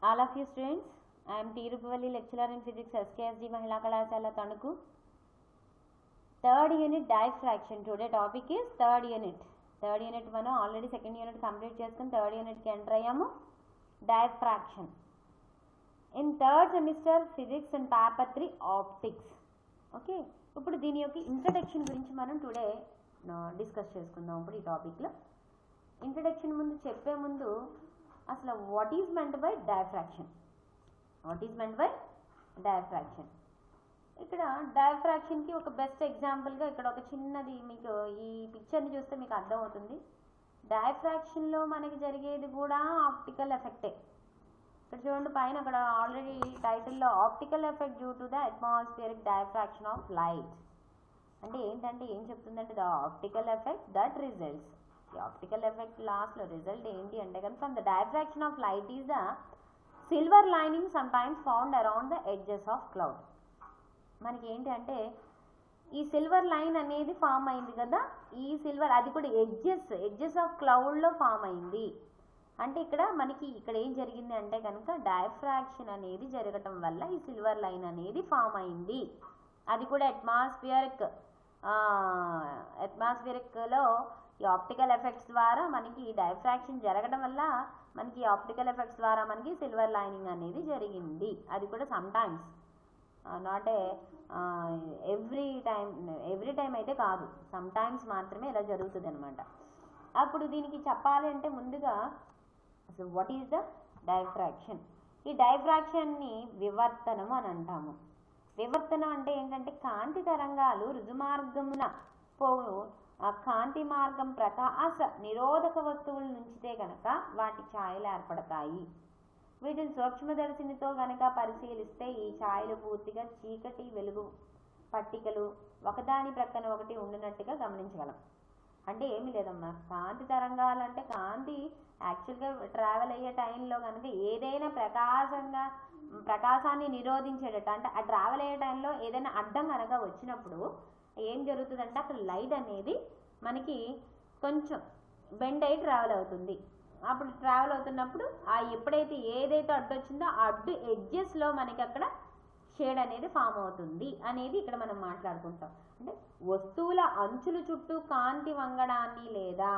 All of you students, I am T. Rupavali, lecturer in physics, SKSD Mahila Kalasala Tanuku. Third unit diffraction. Today topic is third unit. Third unit మనం already second unit complete చేసుకుని third unit కి enter అయ్యాము. Diffraction. In third semester physics and paper 3 optics. Okay. ఇప్పుడు దీని యొక్క introduction గురించి మనం today discuss చేసుకుందాం. ఇప్పుడు ఈ టాపిక్లో ఇంట్రడక్షన్ ముందు చెప్పే ముందు అసలు what is meant by diffraction, ఇక్కడ డైఫ్రాక్షన్కి ఒక బెస్ట్ ఎగ్జాంపుల్గా ఇక్కడ ఒక చిన్నది మీకు ఈ పిక్చర్ని చూస్తే మీకు అర్థమవుతుంది. డైఫ్రాక్షన్లో మనకి జరిగేది కూడా ఆప్టికల్ ఎఫెక్టే. ఇక్కడ చూడండి పైన అక్కడ ఆల్రెడీ టైటిల్లో optical effect due to the atmospheric diffraction of light అంటే ఏంటంటే ఏం చెప్తుందంటే the optical effect that results. ఈ ఆప్టికల్ ఎఫెక్ట్ లాస్ట్లో రిజల్ట్ ఏంటి అంటే కనుక from the diffraction of light is the silver lining some times found around the edges of cloud. మనకి ఏంటి అంటే ఈ సిల్వర్ లైన్ అనేది ఫామ్ అయింది కదా, ఈ సిల్వర్ అది కూడా ఎడ్జెస్ ఆఫ్ క్లౌడ్లో ఫామ్ అయింది. అంటే ఇక్కడ మనకి ఇక్కడ ఏం జరిగింది అంటే కనుక డైఫ్రాక్షన్ అనేది జరగటం వల్ల ఈ సిల్వర్ లైన్ అనేది ఫామ్ అయింది. అది కూడా అట్మాస్ఫియరిక్లో ఈ ఆప్టికల్ ఎఫెక్ట్స్ ద్వారా మనకి డైఫ్రాక్షన్ జరగడం వల్ల మనకి ఆప్టికల్ ఎఫెక్ట్స్ ద్వారా మనకి సిల్వర్ లైనింగ్ అనేది జరిగింది. అది కూడా some times, not every time అయితే కాదు, సమ్ టైమ్స్ మాత్రమే ఇలా జరుగుతుంది అనమాట. అప్పుడు దీనికి చెప్పాలి అంటే ముందుగా అసలు వాట్ ఈజ్ ద డైఫ్రాక్షన్. ఈ డైఫ్రాక్షన్ని వివర్తనం అని అంటాము. వివర్తనం అంటే ఏంటంటే కాంతి తరంగాలు రుజుమార్గమున పోవు ఆ కాంతి మార్గం ప్రకాశ నిరోధక వస్తువులు నుంచితే కనుక వాటి ఛాయలు ఏర్పడతాయి. వీటిని సూక్ష్మదర్శినితో కనుక పరిశీలిస్తే ఈ ఛాయలు పూర్తిగా చీకటి వెలుగు పట్టికలు ఒకదాని ప్రక్కన ఒకటి ఉండినట్టుగా గమనించగలం. అంటే ఏమీ లేదమ్మా, కాంతి తరంగాలు అంటే కాంతి యాక్చువల్గా ట్రావెల్ అయ్యే టైంలో కనుక ఏదైనా ప్రకాశాన్ని నిరోధించేటట్టు అంటే ఆ ట్రావెల్ అయ్యే టైంలో ఏదైనా అడ్డం కనుక వచ్చినప్పుడు ఏం జరుగుతుందంటే అక్కడ లైట్ అనేది మనకి కొంచెం బెండ్ అయ్యి ట్రావెల్ అవుతుంది. అప్పుడు ట్రావెల్ అవుతున్నప్పుడు ఆ ఎప్పుడైతే ఏదైతే అడ్డు వచ్చిందో ఆ అడ్డు ఎడ్జెస్లో మనకి అక్కడ షేడ్ అనేది ఫామ్ అవుతుంది అనేది ఇక్కడ మనం మాట్లాడుకుంటాం. అంటే వస్తువుల అంచుల చుట్టూ కాంతి వంగడాన్ని లేదా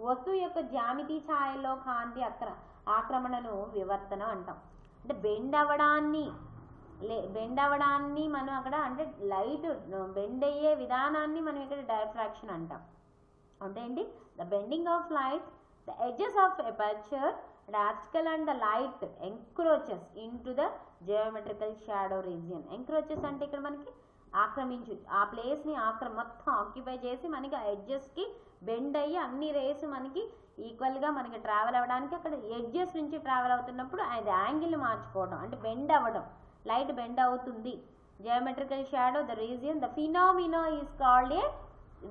వస్తువు యొక్క జ్యామితి ఛాయలో కాంతి ఆక్రమణను వివర్తనం అంటాం. అంటే బెండ్ అవ్వడాన్ని మనం అక్కడ అంటే లైట్ బెండ్ అయ్యే విధానాన్ని మనం ఇక్కడ డైఫ్రాక్షన్ అంటాం. అంటే ఏంటి the bending of light the edges of aperture article and the light encroaches in to the geometrical shadow region. Encroaches అంటే ఇక్కడ మనకి ఆక్రమించు ఆ ప్లేస్ని మొత్తం ఆక్యుపై చేసి మనకి ఆ ఎడ్జెస్కి బెండ్ అయ్యి అన్ని రేస్ మనకి ఈక్వల్గా మనకి ట్రావెల్ అవ్వడానికి అక్కడ ఎడ్జెస్ నుంచి ట్రావెల్ అవుతున్నప్పుడు అది యాంగిల్ మార్చుకోవడం అంటే బెండ్ అవ్వడం, లైట్ బెండ్ అవుతుంది. Geometrical shadow the region the phenomena is called a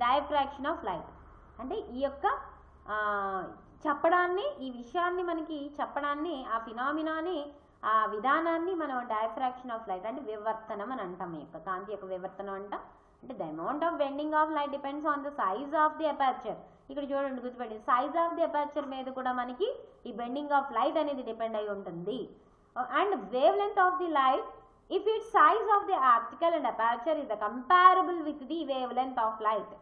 diffraction of light. అంటే ఈ యొక్క చెప్పడాన్ని ఈ విషయాన్ని మనకి చెప్పడాన్ని ఆ ఫినామినాని ఆ విధానాన్ని మనం డైఫ్రాక్షన్ ఆఫ్ లైట్ అంటే వివర్తనం అని అంటాం. ఈ యొక్క కాంతి యొక్క వివర్తనం అంటాం. అంటే the amount of bending of light depends on the size of the aperture. ఇక్కడ చూడండి గుర్తుపెట్టి సైజ్ ఆఫ్ ది అపర్చర్ మీద కూడా మనకి ఈ బెండింగ్ ఆఫ్ లైట్ అనేది డిపెండ్ అయి ఉంటుంది. And wavelength of the light if it size of the optical and aperture is the comparable with the wavelength of light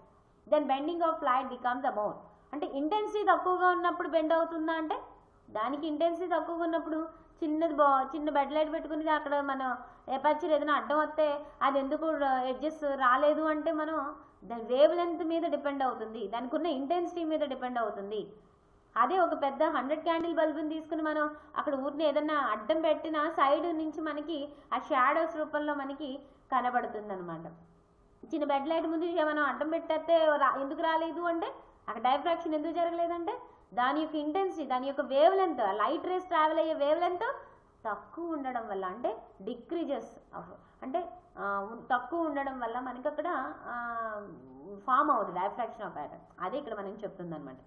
then bending of light becomes the more. అంటే intensity తక్కువగా ఉన్నప్పుడు bend అవుతుందా అంటే దానికి intensity తక్కువగా ఉన్నప్పుడు చిన్న bed light పెట్టుకుని అక్కడ మనం ఎపర్చర్ ఏదైనా అడ్డం వస్తే అది ఎందుకు ఎడ్జెస్ రాలేదు అంటే మనం దాని వేవ్ లెంత్ మీద డిపెండ్ అవుతుంది, దానికి ఉన్న ఇంటెన్సిటీ మీద డిపెండ్ అవుతుంది. అదే ఒక పెద్ద 100 క్యాండిల్ బల్బుని తీసుకుని మనం అక్కడ ఊరిని ఏదన్నా అడ్డం పెట్టిన సైడ్ నుంచి మనకి ఆ షాడోస్ రూపంలో మనకి కనబడుతుంది అనమాట. చిన్న బెడ్ లైట్ ముందు మనం అడ్డం పెట్టేస్తే ఎందుకు రాలేదు అంటే అక్కడ డైఫ్రాక్షన్ ఎందుకు జరగలేదంటే దాని యొక్క ఇంటెన్సిటీ దాని యొక్క wave length light race travel అయ్యే వేవ్ లెంత్ తక్కువ ఉండడం వల్ల అంటే డిక్రీజెస్ అంటే తక్కువ ఉండడం వల్ల మనకి అక్కడ ఫామ్ అవుతుంది డైఫ్రాక్షన్ ఆఫ్ ప్యాటర్న్. అదే ఇక్కడ మనకి చెప్తుంది అనమాట.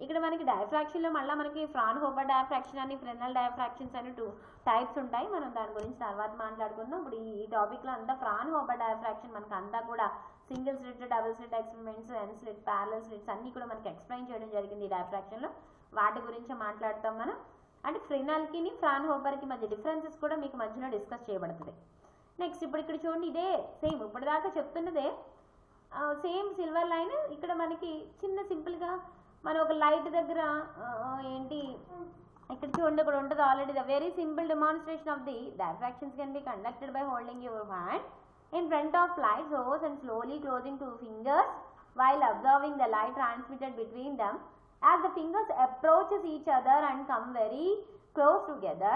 ఇక్కడ మనకి డైఫ్రాక్షన్లో మళ్ళీ మనకి ఫ్రాన్హోఫర్ డైఫ్రాక్షన్ అని ఫ్రెనెల్ డైఫ్రాక్షన్స్ అని 2 టైప్స్ ఉంటాయి. మనం దాని గురించి తర్వాత మాట్లాడుకుందాం. ఇప్పుడు ఈ టాపిక్లో అంతా ఫ్రాన్హోఫర్ డైఫ్రాక్షన్ మనకి అంతా కూడా single slit double slit experiments N slit parallel slits అన్నీ కూడా మనకి ఎక్స్ప్లెయిన్ చేయడం జరిగింది ఈ డైఫ్రాక్షన్లో. వాటి గురించి మాట్లాడతాం మనం. అంటే ఫ్రినల్కి ఫ్రాన్హోఫర్కి మధ్య డిఫరెన్సెస్ కూడా మీకు మధ్యలో డిస్కస్ చేయబడుతుంది. నెక్స్ట్ ఇప్పుడు ఇక్కడ చూడండి, ఇదే సేమ్ ఇప్పటిదాకా చెప్తున్నదే సేమ్ సిల్వర్ లైన్. ఇక్కడ మనకి చిన్న సింపుల్గా మనం ఒక లైట్ దగ్గర ఏంటి ఇక్కడ చూడండి, ఇక్కడ ఉంటుంది already. The very simple demonstration of the diffractions can be conducted by holding your hand in front of light source and slowly closing two fingers while observing the light transmitted between them. As the fingers approaches each other and come very close together,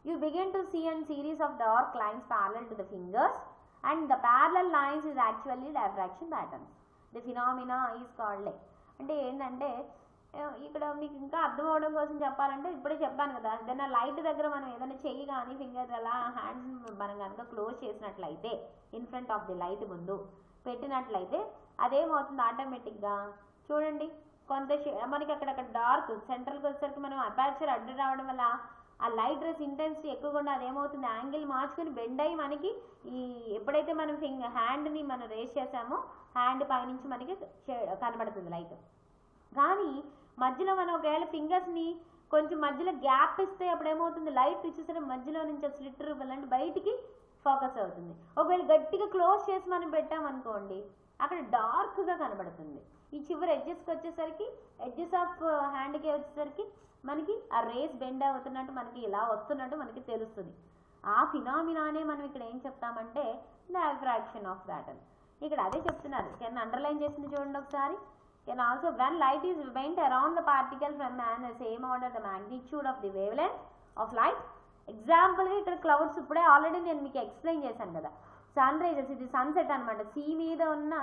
you begin to see a series of dark lines parallel to the fingers, and the parallel lines is actually diffraction patterns. The phenomena is called like అంటే ఏంటంటే ఇక్కడ మీకు ఇంకా అర్థం అవడం కోసం చెప్పాలంటే ఇప్పుడే చెప్పాను కదా, ఏదైనా లైట్ దగ్గర మనం ఏదైనా చెయ్యి కానీ ఫింగర్ అలా హ్యాండ్స్ మనం కనుక క్లోజ్ చేసినట్లయితే in front of the light ముందు పెట్టినట్లయితే అదేమవుతుంది ఆటోమేటిక్గా చూడండి, కొంత మనకి అక్కడక్కడ డార్క్ సెంట్రల్కి వచ్చేసరికి మనం అపార్చర్ అడ్డు రావడం వల్ల ఆ లైట్ రేస్ ఇంటెన్సిటీ ఎక్కువగా అదేమవుతుంది యాంగిల్ మార్చుకుని బెండ్ అయ్యి మనకి ఈ ఎప్పుడైతే మనం హ్యాండ్ని మనం రేస్ చేసామో హ్యాండ్ పైనుంచి మనకి కనబడుతుంది లైట్. కానీ మధ్యలో మనం ఒకవేళ ఫింగర్స్ని కొంచెం మధ్యలో గ్యాప్ ఇస్తే అప్పుడు ఏమవుతుంది, లైట్ ఇచ్చేసరికి మధ్యలో నుంచి స్లిట్ రూపండి బయటికి ఫోకస్ అవుతుంది. ఒకవేళ గట్టిగా క్లోజ్ చేసి మనం పెట్టామనుకోండి అక్కడ డార్క్గా కనబడుతుంది. ఈ చివరి ఎడ్జెస్కి వచ్చేసరికి ఎడ్జెస్ ఆఫ్ హ్యాండ్కి వచ్చేసరికి మనకి ఆ రేస్ బెండ్ అవుతున్నట్టు మనకి ఇలా వస్తున్నట్టు మనకి తెలుస్తుంది. ఆ ఫినామినానే మనం ఇక్కడ ఏం చెప్తామంటే డైఫ్రాక్షన్ ఆఫ్ ప్యాటర్న్. ఇక్కడ అదే చెప్తున్నారు, కెన్ అండర్లైన్ చేసింది చూడండి ఒకసారి. Can also when light is bent around the particle from the same order the magnitude of the wavelength of light. Example గా ఇక్కడ క్లౌడ్స్ ఇప్పుడే ఆల్రెడీ నేను మీకు ఎక్స్ప్లెయిన్ చేశాను కదా, సన్ రైజెస్ ఇది సన్సెట్ అనమాట. సీ మీద ఉన్న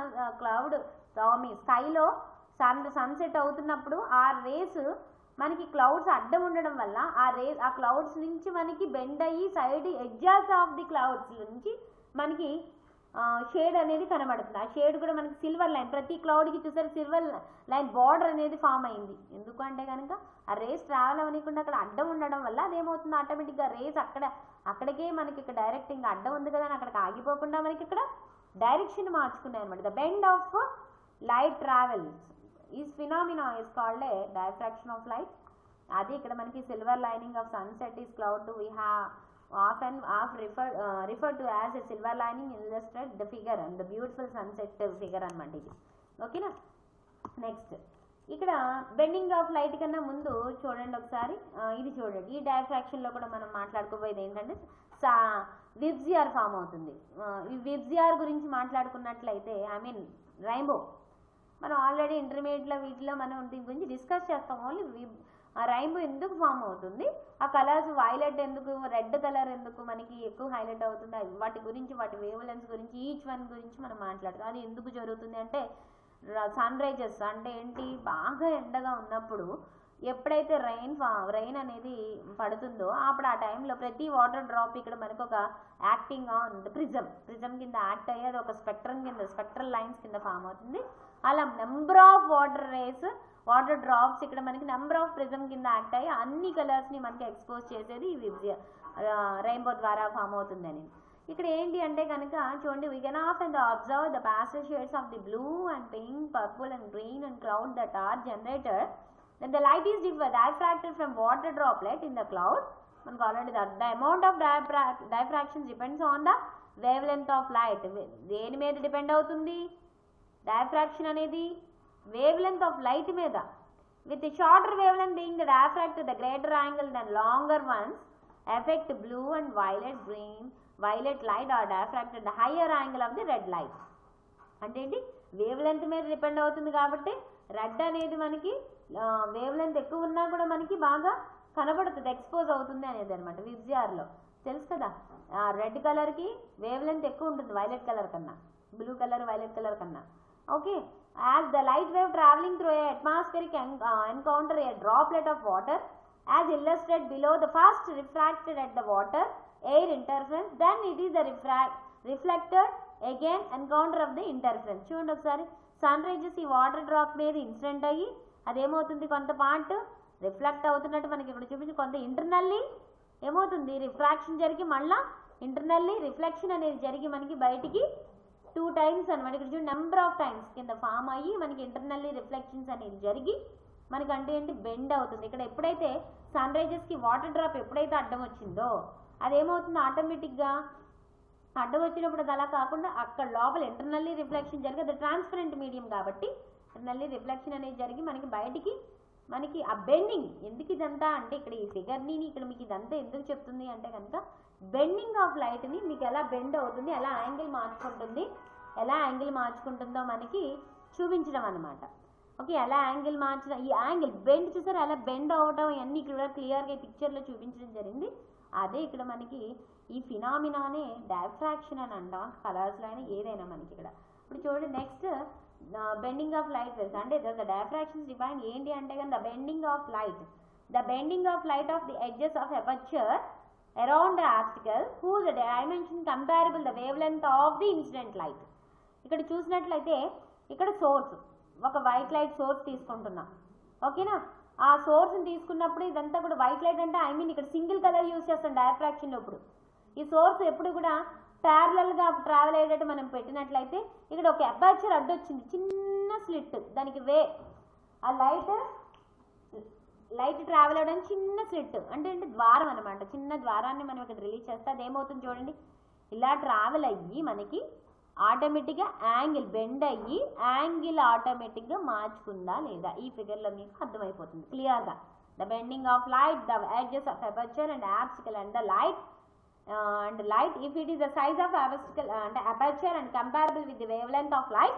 క్లౌడ్ స్కైలో సన్సెట్ అవుతున్నప్పుడు ఆ రేస్ మనకి క్లౌడ్స్ అడ్డం ఉండడం వల్ల ఆ క్లౌడ్స్ నుంచి మనకి బెండ్ అయ్యి side edges of the clouds నుంచి మనకి షేడ్ అనేది కనబడుతుంది. ఆ షేడ్ కూడా మనకి సిల్వర్ లైన్, ప్రతి క్లౌడ్కి చూసారు సిల్వర్ లైన్ బార్డర్ అనేది ఫామ్ అయింది. ఎందుకంటే కనుక ఆ రేస్ ట్రావెల్ అవ్వకుండా అక్కడ అడ్డం ఉండడం వల్ల అదేమవుతుంది ఆటోమేటిక్గా రేస్ అక్కడికే మనకి ఇక్కడ డైరెక్ట్ ఇంకా అడ్డం ఉంది కదా అని అక్కడికి ఆగిపోకుండా మనకి ఇక్కడ డైరెక్షన్ మార్చుకున్నాయి అనమాట. The bend of light travels is phenomena is called a diffraction of light. అది ఇక్కడ మనకి silver lining of sunset is cloud we have often referred to as a silver lining illustrate the figure and the beautiful sunset figure అన్నమాట ఇది. ఓకేనా, next ఇక్కడ bending of light కన్నా ముందు చూడండి ఒకసారి, ఇది చూడండి. ఈ డైఫ్రాక్షన్లో కూడా మనం మాట్లాడుకోబోయేది ఏంటంటే విబ్జిఆర్ ఫామ్ అవుతుంది. ఈ విబ్జిఆర్ గురించి మాట్లాడుకున్నట్లయితే రెయిన్బో మనం ఆల్రెడీ ఇంటర్మీడియట్లో వీటిలో మనం దీని గురించి డిస్కస్ చేస్తాం. ఓన్లీ ఆ రెయిన్బో ఎందుకు ఫామ్ అవుతుంది, ఆ కలర్స్ వైలెట్ ఎందుకు, రెడ్ కలర్ ఎందుకు మనకి ఎక్కువ హైలైట్ అవుతుంది, వాటి గురించి వాటి వేవ్ లెన్స్ గురించి ఈచ్ వన్ గురించి మనం మాట్లాడతాం. అది ఎందుకు జరుగుతుంది అంటే సన్ రైజెస్ అంటే ఏంటి, బాగా ఎండగా ఉన్నప్పుడు ఎప్పుడైతే రెయిన్ అనేది పడుతుందో అప్పుడు ఆ టైంలో ప్రతి వాటర్ డ్రాప్ ఇక్కడ మనకు ఒక యాక్టింగ్ ఆన్ ప్రిజం కింద యాక్ట్ అయ్యి అది ఒక స్పెక్ట్రల్ లైన్స్ కింద ఫామ్ అవుతుంది. అలా నెంబర్ ఆఫ్ వాటర్ డ్రాప్స్ ఇక్కడ మనకి నెంబర్ ఆఫ్ ప్రిజం కింద యాక్ట్ అయ్యి అన్ని కలర్స్ని మనకి ఎక్స్పోజ్ చేసేది ఈ రెయిన్బో ద్వారా ఫామ్ అవుతుందని. ఇక్కడ ఏంటి అంటే కనుక చూడండి, we can often observe the pastel shades of the blue and pink, purple and green and cloud that are generated when the light is diffracted from water droplet in the cloud. మనకు already the amount of diffraction depends on the wavelength of light. దేని మీద depend అవుతుంది diffraction అనేది, wave length of light మీద. with the shorter wavelength being the diffract the greater angle than longer ones affect blue and violet light are diffracted the higher angle of the red light. అంటే ఏంటి, wave length మీద depend అవుతుంది కాబట్టి red అనేది మనకి wave length ఎక్కువ ఉన్నా కూడా మనకి బాగా కనబడుతుంది, ఎక్స్పోజ్ అవుతుంది అనేది అనమాట. విబ్జిఆర్లో తెలుసు కదా, రెడ్ కలర్కి వేవ్ లెంత్ ఎక్కువ ఉంటుంది వైలెట్ కలర్ కన్నా, బ్లూ కలర్ వైలెట్ కలర్ కన్నా. Okay, as the light wave traveling through a atmospheric encounter a droplet of water as illustrated below, the first refracted at the water air interference, then it is the reflected again encounter of the interference. చూడండి ఒకసారి, sun rises ఈ water drop మీద incident అయ్యి అదేమవుతుంది కొంత part reflect అవుతున్నట్టు మనకి ఇక్కడ చూపించి, కొంత ఇంటర్నల్లీ ఏమవుతుంది రిఫ్రాక్షన్ జరిగి మళ్ళీ ఇంటర్నల్లీ రిఫ్లెక్షన్ అనేది జరిగి మనకి బయటికి 2 times అనమాట. ఇక్కడ చూడండి నెంబర్ ఆఫ్ టైమ్స్ కింద ఫామ్ అయ్యి మనకి ఇంటర్నల్లీ రిఫ్లెక్షన్స్ అనేది జరిగి మనకంటే ఏంటి బెండ్ అవుతుంది. ఇక్కడ ఎప్పుడైతే సన్ రైజెస్కి వాటర్ డ్రాప్ ఎప్పుడైతే అడ్డం వచ్చిందో అదేమవుతుంది, ఆటోమేటిక్గా అడ్డం వచ్చినప్పుడు అది అలా కాకుండా అక్కడ లోపల ఇంటర్నల్లీ రిఫ్లెక్షన్ జరిగి అది ట్రాన్స్పరెంట్ మీడియం కాబట్టి ఇంటర్నల్లీ రిఫ్లెక్షన్ అనేది జరిగి మనకి బయటికి మనకి ఆ బెండింగ్. ఎందుకు ఇదంతా అంటే ఇక్కడ ఈ ఫిగర్ని ఇక్కడ మీకు ఇదంతా ఎందుకు చెప్తుంది అంటే కనుక బెండింగ్ ఆఫ్ లైట్ని మీకు ఎలా బెండ్ అవుతుంది, ఎలా యాంగిల్ మార్చుకుంటుంది, ఎలా యాంగిల్ మార్చుకుంటుందో మనకి చూపించడం అనమాట. ఓకే, ఎలా యాంగిల్ మార్చడం, ఈ యాంగిల్ బెండ్ చూసారు ఎలా బెండ్ అవడం ఇవన్నీ ఇక్కడ క్లియర్గా ఈ పిక్చర్లో చూపించడం జరిగింది. అదే ఇక్కడ మనకి ఈ ఫినామినానే డైఫ్రాక్షన్ అని అంటాం, కలర్స్లో అయినా ఏదైనా మనకి ఇక్కడ. ఇప్పుడు చూడండి next bending of light waves అంటే ద డైఫ్రాక్షన్స్ డిఫైన్ ఏంటి అంటే కానీ the bending of light of the edges of aperture around the optical whose dimension comparable the wavelength of the incident light. ఇక్కడ చూసినట్లయితే ఇక్కడ సోర్స్ ఒక white light source తీసుకుంటున్నాం. ఓకేనా, ఆ సోర్స్ని తీసుకున్నప్పుడు ఇదంతా కూడా వైట్ లైట్ అంటే ఇక్కడ సింగిల్ కలర్ యూజ్ చేస్తాం డైఫ్రాక్షన్లో. ఇప్పుడు ఈ సోర్స్ ఎప్పుడు కూడా ప్యారలల్గా ట్రావెల్ అయ్యేటట్టు మనం పెట్టినట్లయితే ఇక్కడ ఒక అపర్చర్ అడ్డొచ్చింది, చిన్న స్లిట్, దానికి ఆ లైట్ ట్రావెల్ అవ్వడానికి చిన్న స్లిట్ అంటే ద్వారం అనమాట. చిన్న ద్వారాన్ని మనం ఇక్కడ రిలీజ్ చేస్తే అదేమవుతుంది చూడండి, ఇలా ట్రావెల్ అయ్యి మనకి ఆటోమేటిక్గా యాంగిల్ బెండ్ అయ్యి యాంగిల్ ఆటోమేటిక్గా మార్చుకుందా లేదా ఈ ఫిగర్లో మీకు అర్థమైపోతుంది క్లియర్గా. The bending of light, the edges of aperture and obstacle and the light and light if it is the size of aperture and comparable with the wavelength of light,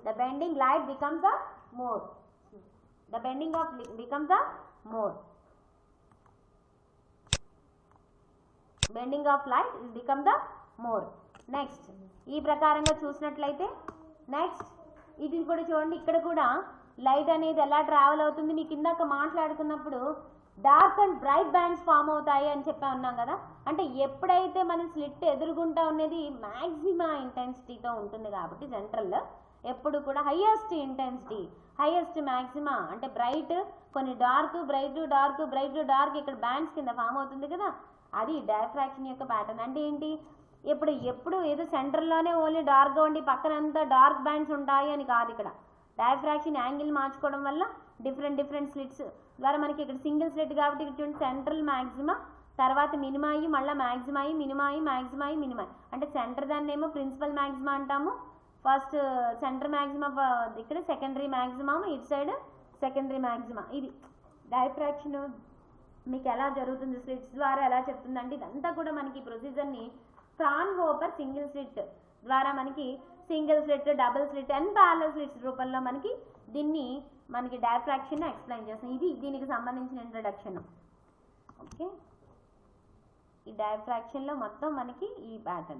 the bending light becomes a more. The bending of becomes a more. Bending of light is become the more. Next ఈ ప్రకారంగా చూసినట్లయితే next ఇది కూడా చూడండి, ఇక్కడ కూడా light అనేది ఎలా ట్రావెల్ అవుతుంది మీకు ఇందాక మాట్లాడుకున్నప్పుడు dark and bright bands form అవుతాయి అని చెప్పి ఉన్నాం కదా. అంటే ఎప్పుడైతే మనం స్లిట్ ఎదురుగుంటా ఉన్నది మ్యాక్సిమా ఇంటెన్సిటీతో ఉంటుంది కాబట్టి సెంట్రల్లో ఎప్పుడు కూడా హైయెస్ట్ ఇంటెన్సిటీ హైయెస్ట్ మ్యాక్సిమా అంటే బ్రైట్ కొన్ని dark bright dark bright dark ఇక్కడ బ్యాండ్స్ కింద ఫామ్ అవుతుంది కదా. అది డైఫ్రాక్షన్ యొక్క ప్యాటర్న్. అంటే ఏంటి, ఎప్పుడు ఏదో సెంటర్లోనే ఓన్లీ డార్క్గా ఉండి పక్కనంతా డార్క్ బ్యాండ్స్ ఉంటాయి అని కాదు. ఇక్కడ డైఫ్రాక్షన్ యాంగిల్ మార్చుకోవడం వల్ల డిఫరెంట్ స్లిట్స్ ద్వారా మనకి ఇక్కడ సింగిల్ స్లిట్ కాబట్టి ఇక్కడ సెంట్రల్ మ్యాక్సిమా, తర్వాత మినిమా అయ్యి మళ్ళీ మ్యాక్సిమా అయ్యి మినిమా అయ్యి మ్యాక్సిమా అయ్యి మినిమా. అంటే సెంటర్ దాన్ని ఏమో ప్రిన్సిపల్ మ్యాక్సిమా అంటాము, ఫస్ట్ సెంటర్ మ్యాక్సిమా ఇక్కడ సెకండరీ మ్యాక్సిమా, ఇటు సైడ్ సెకండరీ మ్యాక్సిమా. ఇది డైఫ్రాక్షన్ మీకు ఎలా జరుగుతుంది స్లిట్స్ ద్వారా ఎలా చెప్తుందంటే ఇదంతా కూడా మనకి ప్రొసీజర్ని ఫ్రాన్హోఫర్ సింగిల్ స్లిట్ ద్వారా మనకి single slit double slit and parallel slits రూపంలో మనకి డైఫ్రాక్షన్ ఎక్స్ప్లెయిన్ చేస్తాం. ఇది దీనికి సంబంధించిన ఇంట్రడక్షన్. ఓకే, ఈ డైఫ్రాక్షన్లో మొత్తం మనకి ఈ ప్యాటర్న్.